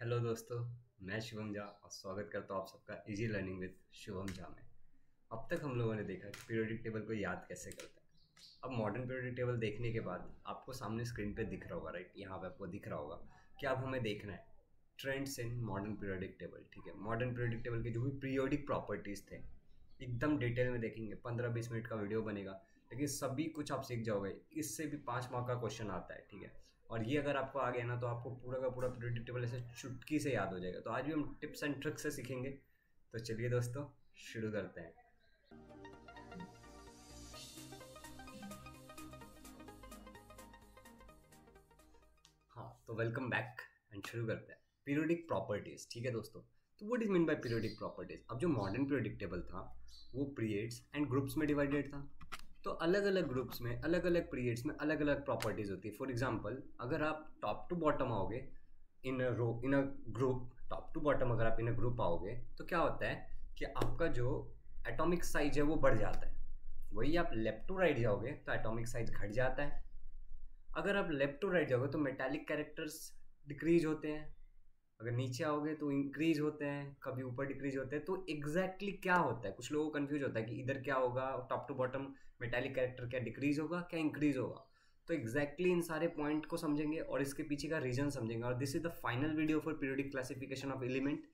Hello दोस्तों। मैं शुभम झा और स्वागत करता हूँ आप सबका easy learning with Shubham Jha में। अब तक हम लोगों ने देखा कि पीरियोडिक टेबल को याद कैसे करते हैं। अब मॉडर्न पीरियोडिक टेबल देखने के बाद आपको सामने स्क्रीन पे दिख रहा होगा, राइट? यहाँ पे आपको दिख रहा होगा कि अब हमें देखना है trends in modern periodic table. ठीक है, मॉडर्न पीरियोडिक टेबल के जो भी पीरियोडिक प्रॉपर्टीज थे एकदम डिटेल में देखेंगे। 15-20 मिनट का वीडियो बनेगा, लेकिन सभी कुछ आप सीख जाओगे। इससे भी 5 मार्क का क्वेश्चन आता है, ठीक है। और ये अगर आपको आ गया ना तो आपको पूरा का पूरा पीरियोडिक टेबल ऐसे चुटकी से याद हो जाएगा। तो आज भी हम टिप्स एंड ट्रिक्स से सीखेंगे। तो चलिए दोस्तों, शुरू करते हैं। हाँ, तो वेलकम बैक एंड शुरू करते हैं। पीरियोडिक प्रॉपर्टीज, ठीक है दोस्तों। तो what is mean by periodic properties? अब जो मॉडर्न पीरियोडिक टेबल था वो पीरियड्स एंड ग्रुप्स में डिवाइडेड था। तो अलग अलग ग्रुप्स में, अलग अलग पीरियड्स में अलग अलग प्रॉपर्टीज होती है। फॉर एग्जाम्पल, अगर आप टॉप टू बॉटम आओगे in a row, in a group, top to bottom अगर आप इन अ ग्रुप आओगे तो क्या होता है कि आपका जो एटॉमिक साइज है वो बढ़ जाता है। वही आप लेफ्ट टू राइट जाओगे तो एटॉमिक साइज घट जाता है। अगर आप लेफ्ट टू राइट जाओगे तो मेटालिक कैरेक्टर्स डिक्रीज होते हैं। अगर नीचे आओगे तो इंक्रीज होते हैं, कभी ऊपर डिक्रीज होते हैं। तो एग्जैक्टली क्या होता है, कुछ लोगों को कंफ्यूज होता है कि इधर क्या होगा, top to bottom metallic character क्या डिक्रीज होगा क्या इंक्रीज होगा। तो एग्जैक्टली इन सारे पॉइंट को समझेंगे और इसके पीछे का रीजन समझेंगे। और this is the final video for periodic classification of element.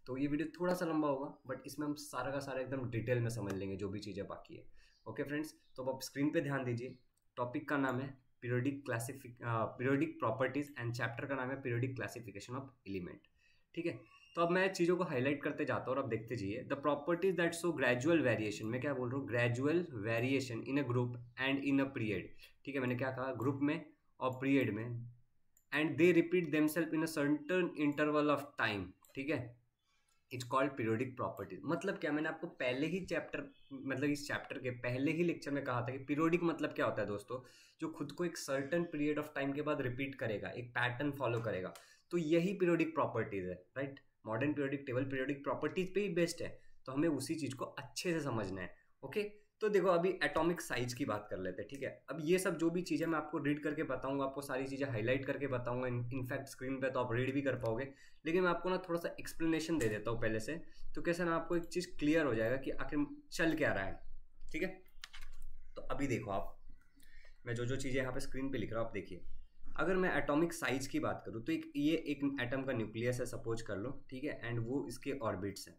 तो ये वीडियो थोड़ा सा लंबा होगा, बट इसमें हम सारा का सारा एकदम डिटेल में समझ लेंगे जो भी चीज़ें बाकी है। ओके फ्रेंड्स, तो अब आप स्क्रीन पे ध्यान दीजिए। टॉपिक का नाम है पीरियोडिक प्रॉपर्टीज एंड चैप्टर का नाम है पीरियोडिक क्लासिफिकेशन ऑफ एलिमेंट। ठीक है, तो अब मैं चीज़ों को हाईलाइट करते जाता हूँ और अब देखते जाइए। The properties that show gradual variation, मैं क्या बोल रहा हूँ, gradual variation in a group and in a period. ठीक है, मैंने क्या कहा, ग्रुप में और पीरियड में। And they repeat themselves in a certain interval of time. ठीक है, इट्स कॉल्ड पीरियोडिक प्रॉपर्टीज। मतलब क्या, मैंने आपको पहले ही चैप्टर, मतलब इस चैप्टर के पहले ही लेक्चर में कहा था कि पीरियोडिक मतलब क्या होता है दोस्तों, जो खुद को एक सर्टेन पीरियड ऑफ टाइम के बाद रिपीट करेगा, एक पैटर्न फॉलो करेगा। तो यही पीरियोडिक प्रॉपर्टीज है, right. Modern periodic table periodic properties पे ही बेस्ड है, तो हमें उसी चीज को अच्छे से समझना है। ओके, तो देखो अभी एटॉमिक साइज की बात कर लेते हैं। ठीक है, अब ये सब जो भी चीज़ें मैं आपको रीड करके बताऊंगा, आपको सारी चीज़ें हाईलाइट करके बताऊंगा। इनफैक्ट स्क्रीन पे तो आप रीड भी कर पाओगे, लेकिन मैं आपको ना थोड़ा सा एक्सप्लेनेशन दे देता हूँ पहले से। तो कैसे ना आपको एक चीज़ क्लियर हो जाएगा कि आखिर चल क्या रहा है। ठीक है, तो अभी देखो आप, मैं जो जो चीज़ें यहाँ पे स्क्रीन पे लिख रहा हूँ आप देखिए। अगर मैं एटॉमिक साइज की बात करूँ तो ये एक एटम का न्यूक्लियस है, सपोज कर लो। ठीक है, एंड वो इसके ऑर्बिट्स हैं।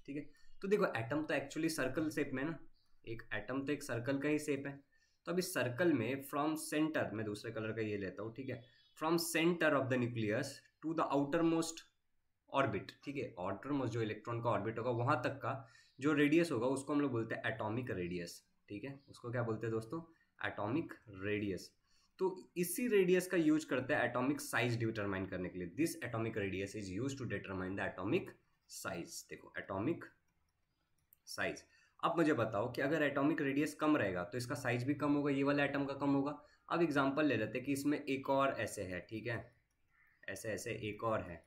ठीक है, तो देखो एटम तो एक्चुअली सर्कल शेप में ना, एक एटम तो एक सर्कल का ही शेप है। तो अब इस सर्कल में फ्रॉम सेंटर, मैं दूसरे कलर का ये लेता हूँ। ठीक है, from centre of the nucleus to the outermost orbit. ठीक है, आउटर मोस्ट जो इलेक्ट्रॉन का ऑर्बिट होगा वहां तक का जो रेडियस होगा उसको हम लोग बोलते हैं एटॉमिक रेडियस। ठीक है, उसको क्या बोलते हैं दोस्तों, एटॉमिक रेडियस। तो इसी रेडियस का यूज करते हैं एटॉमिक साइज डिटरमाइन करने के लिए। This atomic radius is use to determine the atomic size. देखो एटॉमिक साइज। अब मुझे बताओ कि अगर एटॉमिक रेडियस कम रहेगा तो इसका साइज भी कम होगा, ये वाला एटम का कम होगा। अब एग्जांपल ले लेते हैं कि इसमें एक और ऐसे है। ठीक है, ऐसे ऐसे एक और है,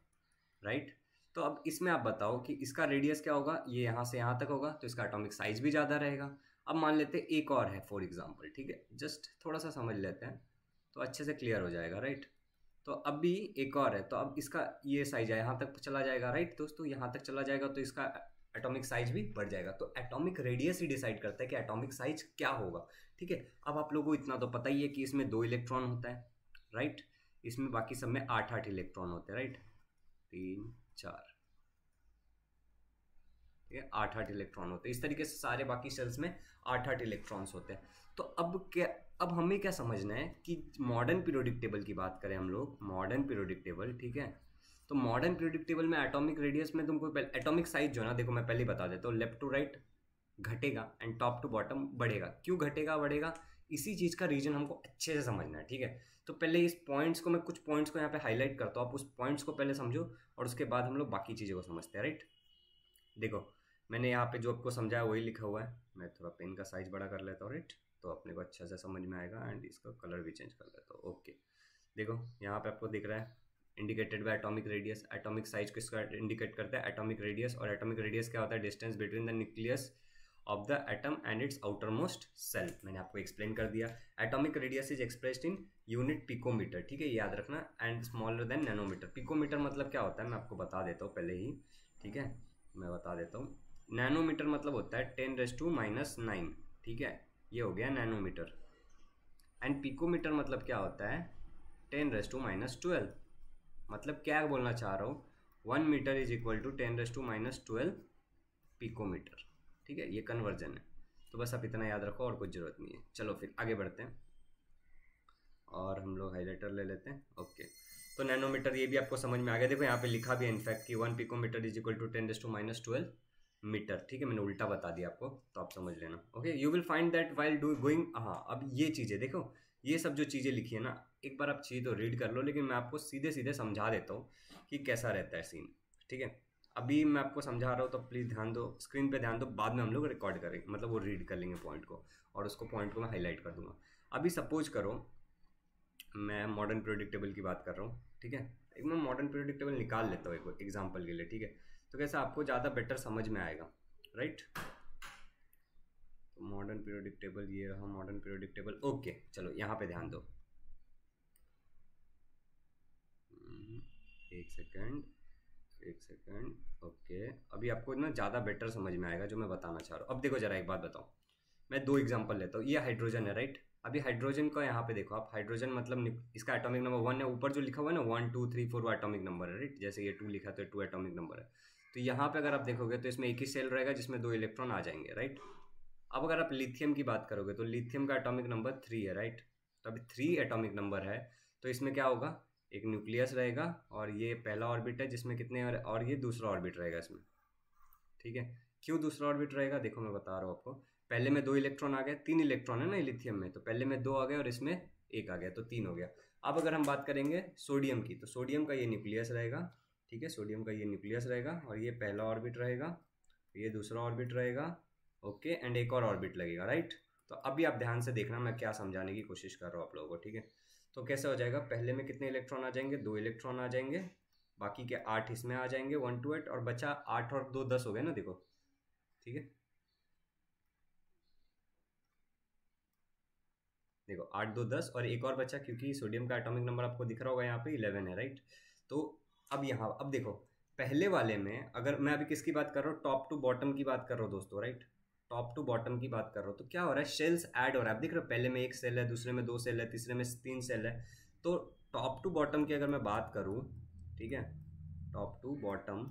राइट। तो अब इसमें आप बताओ कि इसका रेडियस क्या होगा, ये यहाँ से यहाँ तक होगा, तो इसका एटॉमिक साइज भी ज़्यादा रहेगा। अब मान लेते हैं एक और है फॉर एग्जांपल। ठीक है, जस्ट थोड़ा सा समझ लेते हैं तो अच्छे से क्लियर हो जाएगा, राइट। तो अब भी एक और है, तो अब इसका ये साइज है यहाँ तक चला जाएगा, राइट दोस्तों, यहाँ तक चला जाएगा तो इसका एटॉमिक साइज भी बढ़ जाएगा। तो एटॉमिक रेडियस ही डिसाइड करता है कि एटॉमिक साइज क्या होगा। ठीक है, अब आप लोगों को इतना तो पता ही है कि इसमें 2 इलेक्ट्रॉन होता है, राइट। इसमें बाकी सब में 8-8 इलेक्ट्रॉन होते हैं, राइट। 3 4, ठीक है, 8-8 इलेक्ट्रॉन होते हैं। इस तरीके से सारे बाकी सेल्स में 8-8 इलेक्ट्रॉन्स होते हैं। तो अब क्या, अब हमें क्या समझना है कि मॉडर्न पीरियोडिक टेबल की बात करें हम लोग, मॉडर्न पीरियोडिक टेबल। ठीक है, तो मॉडर्न पीरियोडिक टेबल में एटॉमिक रेडियस में तुमको एटॉमिक साइज जो है ना, देखो मैं पहले ही बता देता हूँ, लेफ्ट टू राइट घटेगा एंड टॉप टू बॉटम बढ़ेगा। क्यों घटेगा बढ़ेगा, इसी चीज का रीजन हमको अच्छे से समझना है। ठीक है, तो पहले इस पॉइंट्स को, मैं कुछ पॉइंट्स को यहाँ पे हाईलाइट करता हूँ, आप उस पॉइंट्स को पहले समझो और उसके बाद हम लोग बाकी चीज़ों को समझते हैं, राइट। देखो मैंने यहाँ पे जो आपको समझाया वही लिखा हुआ है। मैं थोड़ा पेन का साइज बड़ा कर लेता हूँ, राइट, तो अपने को अच्छा से समझ में आएगा। एंड इसका कलर भी चेंज कर लेता हूँ। ओके, देखो यहाँ पे आपको दिख रहा है indicated by atomic radius. Atomic size किसका इंडिकेट करता है, एटॉमिक रेडियस। और एटॉमिक रेडियस क्या होता है, distance between the nucleus of the atom and its outer most shell, मैंने आपको एक्सप्लेन कर दिया। Atomic radius is expressed in unit picometre, ठीक है, ये याद रखना, and smaller than nanometre. Picometre मतलब क्या होता है मैं आपको बता देता हूँ पहले ही, ठीक है, मैं बता देता हूँ। नैनोमीटर मतलब होता है 10⁻⁹, ठीक है, ये हो गया नैनोमीटर। एंड पिकोमीटर मतलब क्या होता है 10⁻12, मतलब क्या बोलना चाह रहा हूँ, 1 metre is equal to 10⁻12 picometre, ठीक है, ये कन्वर्जन है। तो बस आप इतना याद रखो और कुछ ज़रूरत नहीं है। चलो फिर आगे बढ़ते हैं और हम लोग हाईलाइटर ले लेते हैं। ओके, तो नैनोमीटर ये भी आपको समझ में आ गया। देखो यहाँ पे लिखा भी है इनफैक्ट कि 1 picometre is equal to 10⁻12 metre, ठीक है, मैंने उल्टा बता दिया आपको, तो आप समझ लेना। Okay, you will find that while do going, हाँ अब ये चीज़ें देखो, ये सब जो चीज़ें लिखी है ना, एक बार आप चीज़ तो रीड कर लो, लेकिन मैं आपको सीधे सीधे समझा देता हूँ कि कैसा रहता है सीन, ठीक है। अभी मैं आपको समझा रहा हूँ तो प्लीज़ ध्यान दो, स्क्रीन पे ध्यान दो, बाद में हम लोग रिकॉर्ड करेंगे, मतलब वो रीड कर लेंगे पॉइंट को, और उसको पॉइंट को मैं हाईलाइट कर दूंगा। अभी सपोज करो मैं मॉडर्न पीरियोडिक टेबल की बात कर रहा हूँ, ठीक है, एक मैं मॉडर्न पीरियोडिक टेबल निकाल लेता हूँ एक एग्जाम्पल के लिए, ठीक है, तो कैसा आपको ज़्यादा बेटर समझ में आएगा, राइट। तो मॉडर्न पीरियोडिक टेबल ये रहा मॉडर्न पीरियोडिक टेबल। ओके चलो यहाँ पे ध्यान दो, एक सेकंड। ओके, अभी आपको ना ज़्यादा बेटर समझ में आएगा जो मैं बताना चाह रहा हूँ। अब देखो जरा एक बात बताओ, मैं दो एग्जांपल लेता हूँ। ये हाइड्रोजन है, राइट। अभी हाइड्रोजन का यहाँ पे देखो आप, हाइड्रोजन मतलब इसका एटॉमिक नंबर 1 है, ऊपर जो लिखा हुआ है ना 1 2 3 4 वो एटॉमिक नंबर है, राइट। जैसे ये 2 लिखा तो 2 एटॉमिक नंबर है। तो यहाँ पे अगर आप देखोगे तो इसमें एक ही सेल रहेगा जिसमें 2 इलेक्ट्रॉन आ जाएंगे, राइट। अब अगर आप लिथियम की बात करोगे तो लिथियम का एटॉमिक नंबर 3 है, राइट। तो अभी 3 एटॉमिक नंबर है, तो इसमें क्या होगा, एक न्यूक्लियस रहेगा और ये पहला ऑर्बिट है जिसमें कितने, और ये दूसरा ऑर्बिट रहेगा इसमें, ठीक है। क्यों दूसरा ऑर्बिट रहेगा, देखो मैं बता रहा हूँ आपको। पहले में 2 इलेक्ट्रॉन आ गए, 3 इलेक्ट्रॉन है ना लिथियम में, तो पहले में 2 आ गए और इसमें 1 आ गया, तो 3 हो गया। अब अगर हम बात करेंगे सोडियम की, तो सोडियम का ये न्यूक्लियस रहेगा, ठीक है, सोडियम का ये न्यूक्लियस रहेगा और ये पहला ऑर्बिट रहेगा, ये दूसरा ऑर्बिट रहेगा, ओके, एंड एक और ऑर्बिट लगेगा, राइट। तो अभी आप ध्यान से देखना मैं क्या समझाने की कोशिश कर रहा हूँ आप लोगों को, ठीक है। तो कैसे हो जाएगा, पहले में कितने इलेक्ट्रॉन आ जाएंगे, 2 इलेक्ट्रॉन आ जाएंगे, बाकी के 8 इसमें आ जाएंगे, 1 2 8, और बचा 8 और 2 10 हो गए ना, देखो, ठीक है। देखो 8 2 10 और एक और बचा, क्योंकि सोडियम का एटॉमिक नंबर आपको दिख रहा होगा यहाँ पे 11 है, राइट। तो अब यहाँ अब देखो पहले वाले में, अगर मैं अभी किसकी बात कर रहा हूँ, टॉप टू बॉटम की बात कर रहा हूँ दोस्तों, राइट। टॉप टू बॉटम की बात कर रहा हूँ, तो क्या हो रहा है, शेल्स ऐड हो रहा है। आप देख रहे हो पहले में 1 सेल है, दूसरे में 2 सेल है, तीसरे में 3 सेल है। तो टॉप टू बॉटम की अगर मैं बात करूँ, ठीक है, टॉप टू बॉटम,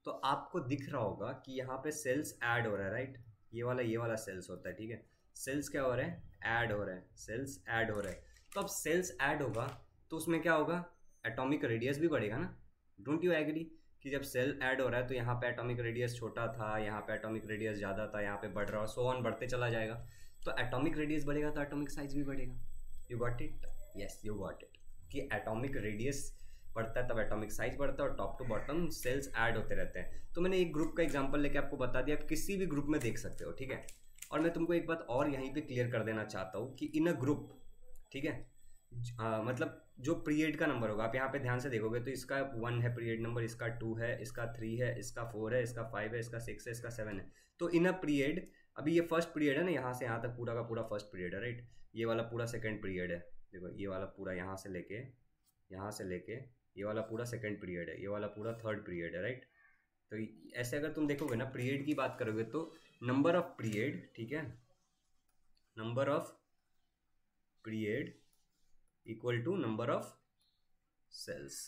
तो आपको दिख रहा होगा कि यहाँ पे सेल्स ऐड हो रहा है, राइट। ये वाला सेल्स होता है, ठीक है। सेल्स क्या हो रहे हैं, ऐड हो रहे हैं, सेल्स ऐड हो रहे हैं। तो अब सेल्स ऐड होगा तो उसमें क्या होगा, एटॉमिक रेडियस भी बढ़ेगा ना। डोंट यू एग्री कि जब सेल ऐड हो रहा है तो यहाँ पे एटॉमिक रेडियस छोटा था, यहाँ पे एटॉमिक रेडियस ज़्यादा था, यहाँ पे बढ़ रहा है, सो ऑन बढ़ते चला जाएगा। तो एटॉमिक रेडियस बढ़ेगा तो एटॉमिक साइज भी बढ़ेगा। You got it, yes you got it, कि एटॉमिक रेडियस बढ़ता है तब एटॉमिक साइज बढ़ता है और top to bottom shells add होते रहते हैं। तो मैंने एक ग्रुप का एग्जांपल लेके आपको बता दिया, आप किसी भी ग्रुप में देख सकते हो, ठीक है। और मैं तुमको एक बात और यहीं पे क्लियर कर देना चाहता हूँ कि इन अ ग्रुप, ठीक है, मतलब जो पीरियड का नंबर होगा, आप यहाँ पे ध्यान से देखोगे तो इसका 1 है पीरियड नंबर, इसका 2 है, इसका 3 है, इसका 4 है, इसका 5 है, इसका 6 है, इसका 7 है। तो इन अ पीरियड, अभी ये फर्स्ट पीरियड है ना, यहाँ से यहाँ तक पूरा का पूरा फर्स्ट पीरियड है, राइट। ये वाला पूरा सेकेंड पीरियड है, देखो ये वाला पूरा यहाँ से लेके ये वाला पूरा सेकंड पीरियड है, ये वाला पूरा थर्ड पीरियड है, राइट। तो ऐसे अगर तुम देखोगे ना, पीरियड की बात करोगे तो नंबर ऑफ पीरियड, ठीक है, number of period equal to number of shells.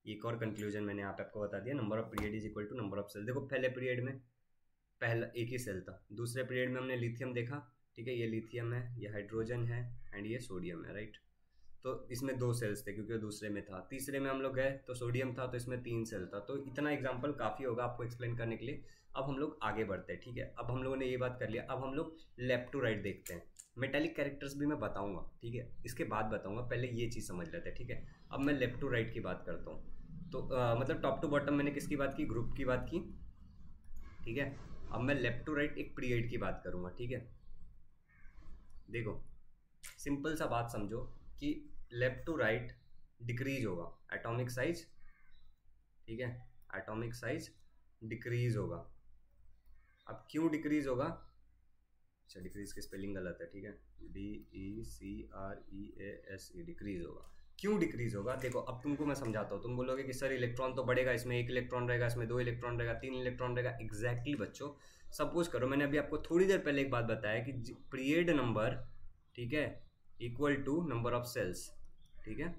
एक और कंक्लूजन मैंने यहाँ पे आपको बता दिया, number of period is equal to number of shells. देखो पहले पीरियड में पहला एक ही सेल था, दूसरे पीरियड में हमने लिथियम देखा, ठीक है, ये लिथियम है, ये हाइड्रोजन है एंड ये सोडियम है, राइट। तो इसमें 2 सेल्स थे क्योंकि वो दूसरे में था। तीसरे में हम लोग गए तो सोडियम था, तो इसमें 3 सेल था। तो इतना एग्जांपल काफ़ी होगा आपको एक्सप्लेन करने के लिए। अब हम लोग आगे बढ़ते हैं, ठीक है। अब हम लोगों ने ये बात कर लिया, अब हम लोग लेफ्ट टू राइट देखते हैं। मेटालिक कैरेक्टर्स भी मैं बताऊंगा, ठीक है, इसके बाद बताऊंगा, पहले ये चीज़ समझ लेते हैं, ठीक है। अब मैं लेफ्ट टू राइट की बात करता हूँ। तो मतलब टॉप टू बॉटम मैंने किसकी बात की, ग्रुप की बात की, ठीक है। अब मैं लेफ्ट टू राइट एक पीरियड की बात करूँगा, ठीक है। देखो सिंपल सा बात समझो कि लेफ्ट टू राइट डिक्रीज होगा एटॉमिक साइज, ठीक है, एटॉमिक साइज डिक्रीज होगा, अब क्यों डिक्रीज होगा, अच्छा डिक्रीज की स्पेलिंग गलत है, ठीक है, DECREASE, डिक्रीज होगा। क्यों डिक्रीज होगा, देखो अब तुमको मैं समझाता हूँ। तुम बोलोगे कि सर इलेक्ट्रॉन तो बढ़ेगा, इसमें 1 इलेक्ट्रॉन रहेगा, इसमें 2 इलेक्ट्रॉन रहेगा, 3 इलेक्ट्रॉन रहेगा। एग्जैक्टली बच्चों, सपोज करो मैंने अभी आपको थोड़ी देर पहले एक बात बताया कि पीरियड नंबर, ठीक है, equal to number of shells, ठीक है,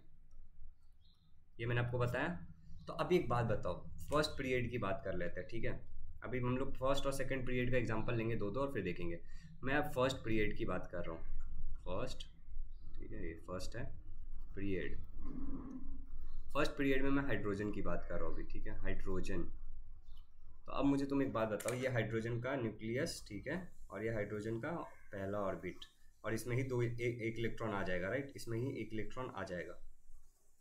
ये मैंने आपको बताया। तो अभी एक बात बताओ, फर्स्ट पीरियड की बात कर लेते हैं, ठीक है। अभी हम लोग फर्स्ट और सेकंड पीरियड का एग्जांपल लेंगे दो और फिर देखेंगे। मैं अब फर्स्ट पीरियड की बात कर रहा हूँ, फर्स्ट, ठीक है, ये फर्स्ट है पीरियड। फर्स्ट पीरियड में मैं हाइड्रोजन की बात कर रहा हूँ अभी, ठीक है, हाइड्रोजन। तो अब मुझे तुम एक बात बताओ, ये हाइड्रोजन का न्यूक्लियस, ठीक है, और ये हाइड्रोजन का पहला ऑर्बिट, और इसमें ही एक इलेक्ट्रॉन आ जाएगा, राइट, इसमें ही एक इलेक्ट्रॉन आ जाएगा,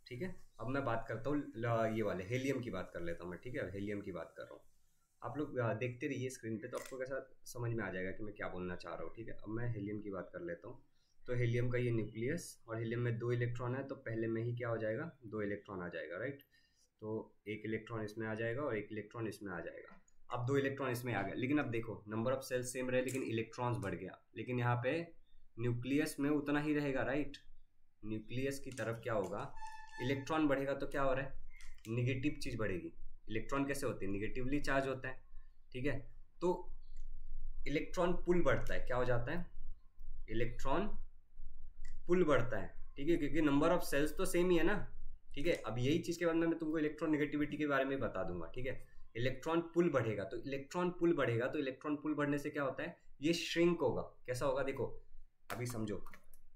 ठीक है। अब मैं बात करता हूँ ये वाले हेलियम की बात कर लेता हूँ मैं, ठीक है, हेलियम की बात कर रहा हूँ। आप लोग देखते रहिए स्क्रीन पे, तो आपको कैसा समझ में आ जाएगा कि मैं क्या बोलना चाह रहा हूँ, ठीक है। अब मैं हेलियम की बात कर लेता हूँ। तो हेलियम का ये न्यूक्लियस, और हेलियम में 2 इलेक्ट्रॉन है, तो पहले में ही क्या हो जाएगा, 2 इलेक्ट्रॉन आ जाएगा, राइट। तो 1 इलेक्ट्रॉन इसमें आ जाएगा और 1 इलेक्ट्रॉन इसमें आ जाएगा। अब 2 इलेक्ट्रॉन इसमें आ गया, लेकिन अब देखो नंबर ऑफ सेल्स सेम रहे लेकिन इलेक्ट्रॉन्स बढ़ गया, लेकिन यहाँ पे न्यूक्लियस में उतना ही रहेगा, राइट। न्यूक्लियस की तरफ क्या होगा, इलेक्ट्रॉन बढ़ेगा तो क्या हो रहा है, निगेटिव चीज़ बढ़ेगी। इलेक्ट्रॉन कैसे होते हैं, निगेटिवली चार्ज होता है, ठीक है। तो इलेक्ट्रॉन पुल बढ़ता है, क्या हो जाता है, इलेक्ट्रॉन पुल बढ़ता है, ठीक है, क्योंकि नंबर ऑफ सेल्स तो सेम ही है ना, ठीक है। अब यही चीज़ के बाद में मैं तुमको इलेक्ट्रॉन नेगेटिविटी के बारे में बता दूंगा, ठीक है। इलेक्ट्रॉन पुल बढ़ेगा, तो इलेक्ट्रॉन पुल बढ़ेगा, तो इलेक्ट्रॉन पुल बढ़ने से क्या होता है, ये श्रिंक होगा। कैसा होगा, देखो अभी समझो,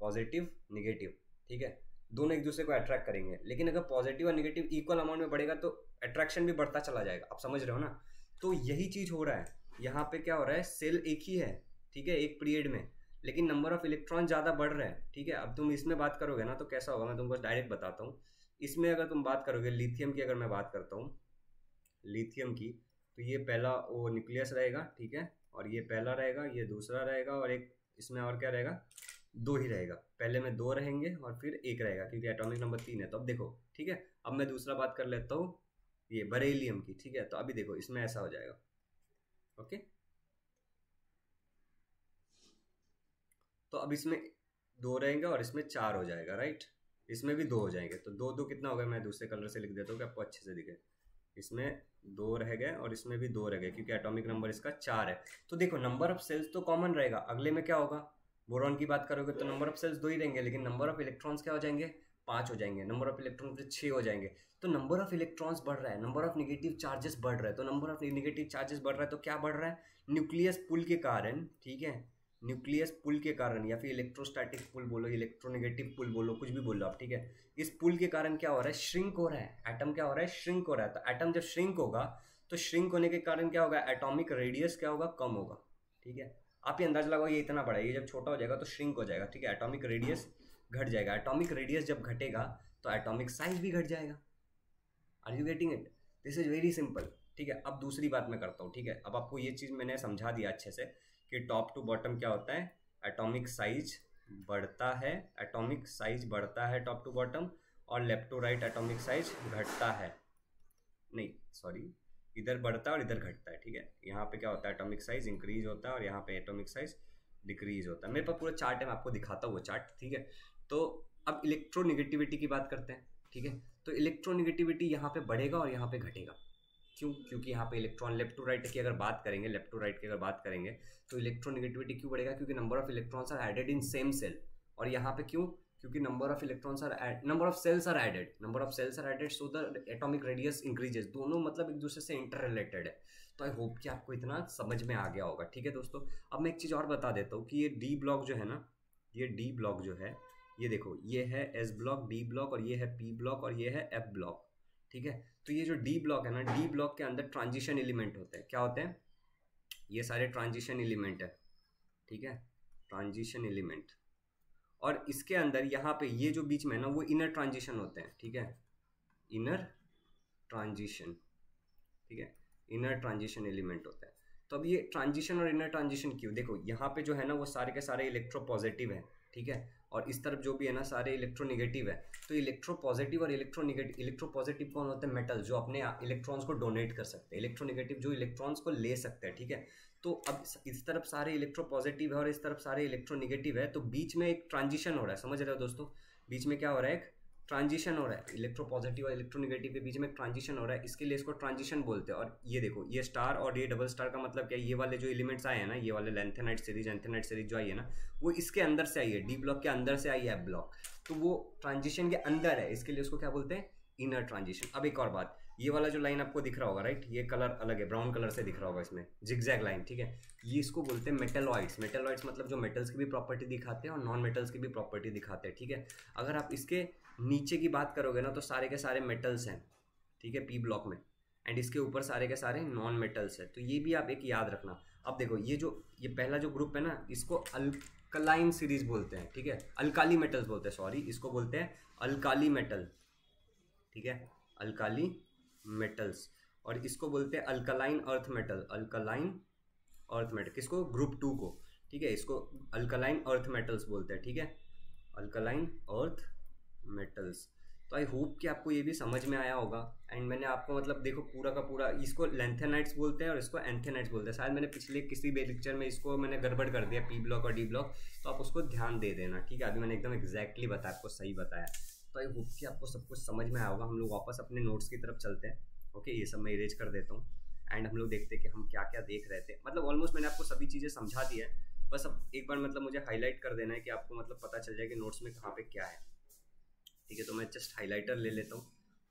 पॉजिटिव निगेटिव, ठीक है, दोनों एक दूसरे को अट्रैक्ट करेंगे, लेकिन अगर पॉजिटिव और निगेटिव इक्वल अमाउंट में बढ़ेगा तो अट्रैक्शन भी बढ़ता चला जाएगा। आप समझ रहे हो ना। तो यही चीज़ हो रहा है यहाँ पे, क्या हो रहा है, सेल एक ही है, ठीक है, एक पीरियड में, लेकिन नंबर ऑफ इलेक्ट्रॉन ज़्यादा बढ़ रहा है, ठीक है। अब तुम इसमें बात करोगे ना तो कैसा होगा, मैं तुमको डायरेक्ट बताता हूँ। इसमें अगर तुम बात करोगे लिथियम की, अगर मैं बात करता हूँ लिथियम की, तो ये पहला वो न्यूक्लियस रहेगा, ठीक है, और ये पहला रहेगा, ये दूसरा रहेगा, और एक इसमें और क्या रहेगा, 2 ही रहेगा। पहले में 2 रहेंगे और फिर 1 रहेगा, क्योंकि एटॉमिक नंबर 3 है। तो अब देखो, ठीक है, अब मैं दूसरा बात कर लेता हूँ ये बरेलियम की, ठीक है। तो अभी देखो इसमें ऐसा हो जाएगा, ओके। तो अब इसमें 2 रहेंगे और इसमें 4 हो जाएगा, राइट। इसमें भी 2 हो जाएंगे, तो 2 2 कितना हो गया, मैं दूसरे कलर से लिख देता हूँ कि आपको अच्छे से दिखे। इसमें 2 रह गए और इसमें भी 2 रह गए, क्योंकि एटॉमिक नंबर इसका 4 है। तो देखो नंबर ऑफ सेल्स तो कॉमन रहेगा। अगले में क्या होगा, बोरॉन की बात करोगे तो नंबर ऑफ सेल्स 2 ही रहेंगे, लेकिन नंबर ऑफ इलेक्ट्रॉन्स क्या हो जाएंगे, 5 हो जाएंगे। नंबर ऑफ इलेक्ट्रॉन फिर 6 हो जाएंगे। तो नंबर ऑफ इलेक्ट्रॉन्स बढ़ रहा है, नंबर ऑफ नेगेटिव चार्जेस बढ़ रहा है। तो नंबर ऑफ नेगेटिव चार्जेस बढ़ रहा है तो क्या बढ़ रहा है, न्यूक्लियस पुल के कारण, ठीक है, न्यूक्लियस पुल के कारण, या फिर इलेक्ट्रोस्टैटिक पुल बोलो, इलेक्ट्रोनेगेटिव पुल बोलो, कुछ भी बोलो आप, ठीक है। इस पुल के कारण क्या हो रहा है, श्रिंक हो रहा है एटम, क्या हो रहा है, श्रिंक हो रहा है। तो एटम जब श्रिंक होगा तो श्रिंक होने के कारण क्या होगा, एटॉमिक रेडियस क्या होगा, कम होगा, ठीक है। आप ये अंदाजा लगाओ, ये इतना बड़ा है, ये जब छोटा हो जाएगा तो श्रिंक हो जाएगा, ठीक है, एटॉमिक रेडियस घट जाएगा। एटॉमिक रेडियस जब घटेगा तो एटॉमिक साइज भी घट जाएगा। Are you getting it, this is very simple, ठीक है। अब दूसरी बात मैं करता हूँ, ठीक है। अब आपको ये चीज़ मैंने समझा दिया अच्छे से कि टॉप टू बॉटम क्या होता है, एटॉमिक साइज बढ़ता है, एटॉमिक साइज बढ़ता है टॉप टू बॉटम, और left to right atomic size घटता है, नहीं सॉरी, इधर बढ़ता है और इधर घटता है, ठीक है। यहाँ पे क्या होता है, एटॉमिक साइज इंक्रीज होता है और यहाँ पे एटॉमिक साइज डिक्रीज होता है। मेरे पास पूरा चार्ट है, मैं आपको दिखाता हूँ वो चार्ट, ठीक है। तो अब इलेक्ट्रोनेगेटिविटी की बात करते हैं, ठीक है। तो इलेक्ट्रोनेगेटिविटी यहाँ पे बढ़ेगा और यहाँ पे घटेगा। क्यों, क्योंकि यहाँ पे इलेक्ट्रॉन लेफ्ट टू राइट की अगर बात करेंगे, लेफ्ट टू राइट की अगर बात करेंगे तो इलेक्ट्रोनेगेटिविटी क्यों बढ़ेगा, क्योंकि number of electrons are added in same shell. और यहाँ पे क्यों, क्योंकि number of electrons are number of shells are added, number of shells are added, so the atomic radius increases. दोनों मतलब एक दूसरे से इंटर रिलेटेड है। तो आई होप कि आपको इतना समझ में आ गया होगा, ठीक है दोस्तों। अब मैं एक चीज़ और बता देता हूँ कि ये डी ब्लॉक जो है ना, ये डी ब्लॉक जो है, ये देखो ये है एस ब्लॉक, डी ब्लॉक, और ये है पी ब्लॉक, और ये है एफ ब्लॉक, ठीक है। तो ये जो डी ब्लॉक है ना, डी ब्लॉक के अंदर ट्रांजिशन एलिमेंट होते हैं। क्या होते हैं, ये सारे ट्रांजिशन एलिमेंट है, ठीक है, ट्रांजिशन एलिमेंट। और इसके अंदर यहाँ पे ये जो बीच में ना, वो इनर ट्रांजिशन होते हैं, ठीक है, इनर ट्रांजिशन, ठीक है, इनर ट्रांजिशन एलिमेंट होता है। तो अब ये ट्रांजिशन और इनर ट्रांजिशन क्यों, देखो यहाँ पे जो है ना वो सारे के सारे इलेक्ट्रोपॉजिटिव है, ठीक है, और इस तरफ जो भी है ना सारे इलेक्ट्रोनेगेटिव है। तो इलेक्ट्रोपॉजिटिव और इलेक्ट्रोनेगेटिव, इलेक्ट्रोपॉजिटिव कौन होते हैं? मेटल, जो अपने इलेक्ट्रॉन्स को डोनेट कर सकते हैं, इलेक्ट्रोनेगेटिव जो इलेक्ट्रॉन्स को ले सकते हैं, ठीक है। तो अब इस तरफ सारे इलेक्ट्रोपॉजिटिव है और इस तरफ सारे इलेक्ट्रोनेगेटिव है, तो बीच में एक ट्रांजिशन हो रहा है, समझ रहे हो दोस्तों? बीच में क्या हो रहा है? एक ट्रांजिशन हो रहा है, इलेक्ट्रोपॉजिटिव और इलेक्ट्रोनेगेटिव के बीच में एक ट्रांजिशन हो रहा है, इसके लिए इसको ट्रांजिशन बोलते हैं। और ये देखो, ये स्टार और ये डबल स्टार का मतलब क्या है? ये वाले जो एलिमेंट्स आए हैं ना, ये वाले लैंथेनाइट सीरीज, एंथेनाइट सीरीज जो आई है ना, वो इसके अंदर से आई है, डी ब्लॉक के अंदर से आई है एफ ब्लॉक, तो वो ट्रांजिशन के अंदर है, इसके लिए उसको क्या बोलते हैं? Inner transition. अब एक और बात, ये वाला जो लाइन आपको दिख रहा होगा, राइट, ये कलर अलग है, ब्राउन कलर से दिख रहा होगा इसमें, जिगजैग लाइन, ठीक है, ये इसको बोलते हैं मेटलॉइड्स। मेटलॉइड्स मतलब जो मेटल्स की भी प्रॉपर्टी दिखाते हैं और नॉन मेटल्स की भी प्रॉपर्टी दिखाते हैं, ठीक है। अगर आप इसके नीचे की बात करोगे ना, तो सारे के सारे मेटल्स हैं, ठीक है, पी ब्लॉक में, एंड इसके ऊपर सारे के सारे नॉन मेटल्स है, तो ये भी आप एक याद रखना। अब देखो, ये पहला जो ग्रुप है ना, इसको अल्कलाइन सीरीज बोलते हैं, ठीक है, अल्काली मेटल्स बोलते हैं, सॉरी, इसको बोलते हैं अल्काली मेटल, ठीक है, अल्काली मेटल्स। और इसको बोलते हैं alkaline earth metal, alkaline earth metal, किसको? ग्रुप 2 को, ठीक है, इसको अल्कलाइन अर्थ मेटल्स बोलते हैं, ठीक है, अल्कलाइन अर्थ मेटल्स। तो आई होप कि आपको ये भी समझ में आया होगा। एंड मैंने आपको मतलब देखो पूरा का पूरा, इसको लैंथेनाइट्स बोलते हैं और इसको एंथेनाइट्स बोलते हैं, शायद मैंने पिछले किसी भी लेक्चर में इसको मैंने गड़बड़ कर दिया, पी ब्लॉक और डी ब्लॉक, तो आप उसको ध्यान दे देना, ठीक है। अभी मैंने एकदम एग्जैक्टली बताया, आपको सही बताया। तो आई होप कि आपको सब कुछ समझ में आया होगा। हम लोग वापस अपने नोट्स की तरफ चलते हैं, ओके, ये सब मैं इरेज कर देता हूँ, एंड हम लोग देखते हैं कि हम क्या क्या देख रहे थे। मतलब ऑलमोस्ट मैंने आपको सभी चीज़ें समझा दी है, बस अब एक बार मतलब मुझे हाईलाइट कर देना है कि आपको मतलब पता चल जाए कि नोट्स में कहाँ पे क्या है, ठीक है। तो मैं जस्ट हाईलाइटर ले लेता हूँ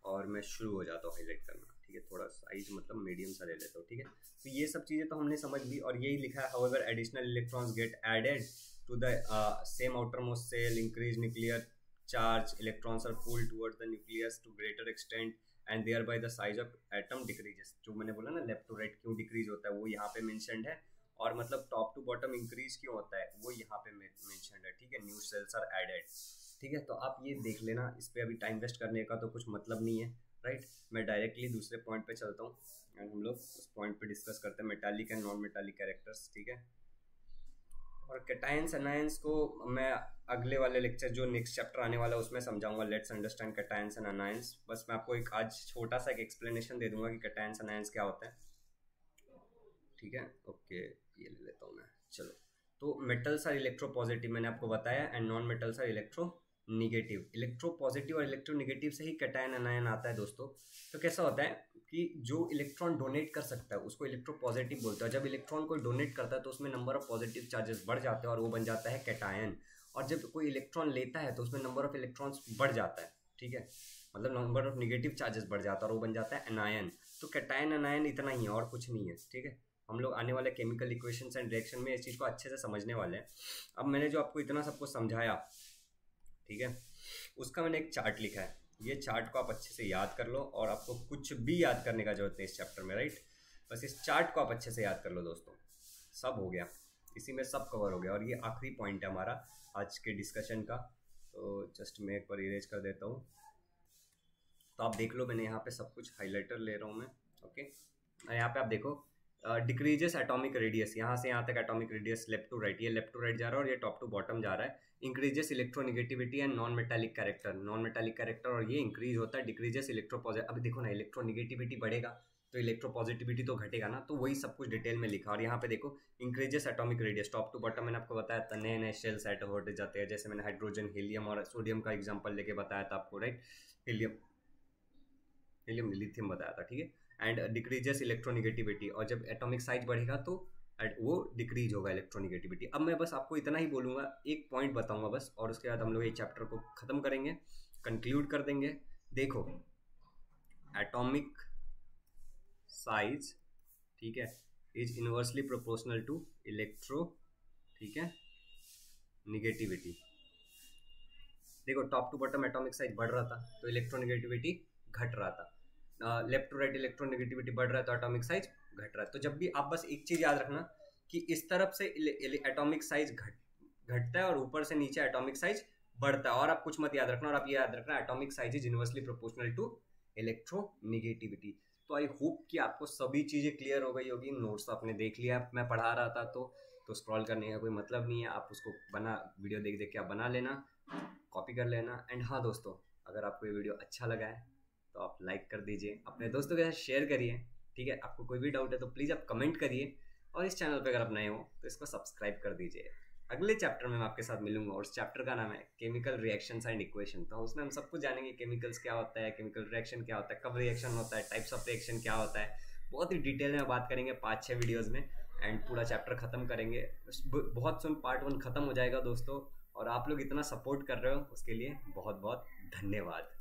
और मैं शुरू हो जाता हूँ हाईलाइट करना, ठीक है, थोड़ा साइज मतलब मीडियम सा ले लेता हूँ, ठीक है। तो ये सब चीज़ें तो हमने समझ ली, और यही लिखा है, however additional electrons get added to the same outermost shell, increase nuclear charge, electrons are pulled towards the nucleus to greater extent and thereby the size of atom decreases. जो मैंने बोला ना लेफ्ट टू राइट क्यों decrease होता है, वो यहाँ पे मेंशन्ड है, और मतलब टॉप टू बॉटम इंक्रीज क्यों होता है वो यहाँ पे मेंशन्ड है, ठीक है, न्यू सेल्स आर एडेड, ठीक है। तो आप ये देख लेना, इस पर अभी टाइम वेस्ट करने का तो कुछ मतलब नहीं है, राइट। मैं डायरेक्टली दूसरे पॉइंट पे चलता हूँ एंड हम लोग उस पॉइंट पे डिस्कस करते हैं metallic and non metallic characters, ठीक है। और कैटायंस एनायंस को मैं अगले वाले लेक्चर जो नेक्स्ट चैप्टर आने वाला है उसमें समझाऊंगा। Let's understand cations and anions. बस मैं आपको एक आज छोटा सा एक एक्सप्लेनेशन दे दूंगा कि कैटायंस एनायंस क्या होता है, ठीक है, ओके, ये ले लेता हूँ मैं। चलो, तो मेटल्स आर इलेक्ट्रोपॉजिटिव मैंने आपको बताया, and non metals are electro negative. Electropositive और इलेक्ट्रोनिगेटिव से ही कैटायन एनायन आता है दोस्तों। तो कैसा होता है कि जो इलेक्ट्रॉन डोनेट कर सकता है उसको इलेक्ट्रोपॉजिटिव बोलते हैं। जब इलेक्ट्रॉन को डोनेट करता है तो उसमें नंबर ऑफ पॉजिटिव चार्जेस बढ़ जाते हैं और वो बन जाता है कैटायन। और जब कोई इलेक्ट्रॉन लेता है तो उसमें नंबर ऑफ इलेक्ट्रॉन्स बढ़ जाता है, ठीक है, मतलब नंबर ऑफ निगेटिव चार्जेस बढ़ जाता है और वो बन जाता है एनायन। तो कैटायन एनायन इतना ही है और कुछ नहीं है, ठीक है। हम लोग आने वाले केमिकल इक्वेशंस एंड रिएक्शन में इस चीज़ को अच्छे से समझने वाले हैं। अब मैंने जो आपको इतना सबको समझाया, ठीक है, उसका मैंने एक चार्ट लिखा है। ये चार्ट को आप अच्छे से याद कर लो, और आपको कुछ भी याद करने का जरूरत नहीं इस चैप्टर में, राइट। बस इस चार्ट को आप अच्छे से याद कर लो दोस्तों, सब हो गया, इसी में सब कवर हो गया। और ये आखिरी पॉइंट है हमारा आज के डिस्कशन का। तो जस्ट मैं एक बार इरेज कर देता हूँ, तो आप देख लो मैंने यहाँ पे सब कुछ हाईलाइटर ले रहा हूँ मैं, ओके। यहाँ पे आप देखो डिक्रीजेस एटॉमिक रेडियस, यहाँ से यहाँ तक atomic radius left to right, ये लेफ्ट टू राइट जा रहा है और ये टॉप टू बॉटम जा रहा है। Increases electronegativity and non metallic character, non metallic character और ये इंक्रीज होता है। डिक्रीजेस इलेक्ट्रोपॉजिटिव, अब देखो ना, इलेक्ट्रोनिगेटिविटी बढ़ेगा तो इलेक्ट्रोपॉजिटिविटी तो घटेगा ना, तो वही सब कुछ डिटेल में लिखा। और यहाँ पे देखो increases atomic radius, top to bottom मैंने आपको बताया था, नए नए शेल्स ऐड होते जाते हैं। जैसे मैंने हाइड्रोजन, हीलियम और सोडियम का एग्जाम्पल लेके बताया था आपको, राइट, हीलियम लिथियम बताया था, ठीक है। एंड डिक्रीजेस इलेक्ट्रोनिगेटिविटी, और जब एटॉमिक साइज बढ़ेगा तो वो डिक्रीज होगा इलेक्ट्रोनिगेटिविटी। अब मैं बस आपको इतना ही बोलूँगा, एक पॉइंट बताऊंगा बस, और उसके बाद हम लोग ये चैप्टर को ख़त्म करेंगे, कंक्लूड कर देंगे। देखो, एटॉमिक साइज, ठीक है, is inversely proportional to electro, ठीक है, निगेटिविटी। देखो top to bottom atomic size बढ़ रहा था तो इलेक्ट्रोनिगेटिविटी घट रहा था, लेफ्ट टू राइट इलेक्ट्रोनिगेटिविटी बढ़ रहा है तो एटॉमिक साइज घट रहा है। तो जब भी आप बस एक चीज याद रखना कि इस तरफ से एटॉमिक साइज घटता है और ऊपर से नीचे एटॉमिक साइज बढ़ता है। और आप कुछ मत याद रखना, और आप ये याद रखना atomic size is inversely proportional to electronegativity. तो आई होप कि आपको सभी चीजें क्लियर हो गई होगी। नोट्स आपने देख लिया, मैं पढ़ा रहा था तो स्क्रॉल करने का कोई मतलब नहीं है, आप उसको वीडियो देख देख के आप बना लेना। कॉपी कर लेना। एंड हाँ दोस्तों, अगर आपको ये वीडियो अच्छा लगा है तो आप लाइक कर दीजिए, अपने दोस्तों के साथ शेयर करिए, ठीक है। आपको कोई भी डाउट है तो प्लीज़ आप कमेंट करिए, और इस चैनल पर अगर आप नए हो तो इसको सब्सक्राइब कर दीजिए। अगले चैप्टर में मैं आपके साथ मिलूंगा, और उस चैप्टर का नाम है केमिकल रिएक्शंस एंड इक्वेशन। तो उसमें हम सब कुछ जानेंगे, केमिकल्स क्या होता है, केमिकल रिएक्शन क्या होता है, कब रिएक्शन होता है, टाइप्स ऑफ रिएक्शन क्या होता है, बहुत ही डिटेल में बात करेंगे 5-6 वीडियोज़ में। एंड पूरा चैप्टर खत्म करेंगे, बहुत सुन पार्ट 1 खत्म हो जाएगा दोस्तों। और आप लोग इतना सपोर्ट कर रहे हो उसके लिए बहुत बहुत धन्यवाद।